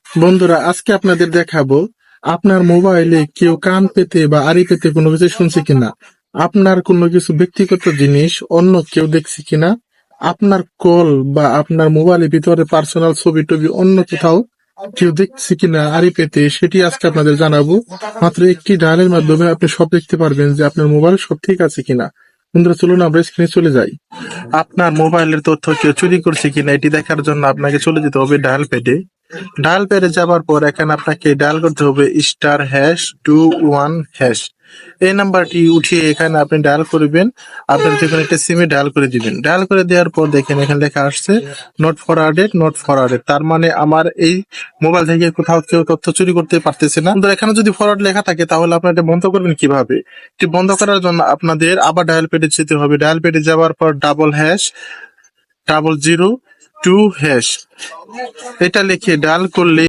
বন্ধুরা, আজকে আপনাদের দেখাবো আপনার মোবাইলে কেউ কান পেতে বা আড়ি পেতে কোনো কিছু শুনছে কিনা, আপনার কোনো কিছু ব্যক্তিগত জিনিস অন্য কেউ দেখছে কিনা, আপনার কল বা আপনার মোবাইলের ভিতরে পার্সোনাল ছবি টবি অন্য কোথাও কেউ দেখছে কিনা আড়ি পেতে, সেটি আজকে আপনাদের জানাবো। মাত্র একটি ডায়ালের মাধ্যমে আপনি সব দেখতে পারবেন যে আপনার মোবাইল সব ঠিক আছে কিনা। বন্ধুরা, চলুন আমরা স্ক্রিনে চলে যাই। আপনার মোবাইলের তথ্য কেউ চুরি করছে কিনা এটি দেখার জন্য আপনাকে চলে যেতে হবে ডায়াল প্যাডে। ডায়াল প্যাডে যাবার পর এখানে আপনাকে ডায়াল করতে হবে *#21#। এই নাম্বারটি উঠিয়ে এখানে আপনি ডায়াল করবেন, আপনার যে কোনো একটা সিমে ডায়াল করে দিবেন। ডায়াল করে দেওয়ার পর দেখেন এখানে লেখা আসছে নট ফরওয়ার্ডেড, নট ফরওয়ার্ডেড। তার মানে আমার এই মোবাইল থেকে কোথাও কেউ তথ্য চুরি করতে পারতেছে না। কিন্তু এখানে যদি ফরওয়ার্ড লেখা থাকে তাহলে আপনারা এটা বন্ধ করবেন কিভাবে? এটি বন্ধ করার জন্য আপনাদের আবার ডায়াল প্যাডে যেতে হবে। ডায়াল প্যাডে যাওয়ার পর #0002# এটা লিখে ডায়াল করলে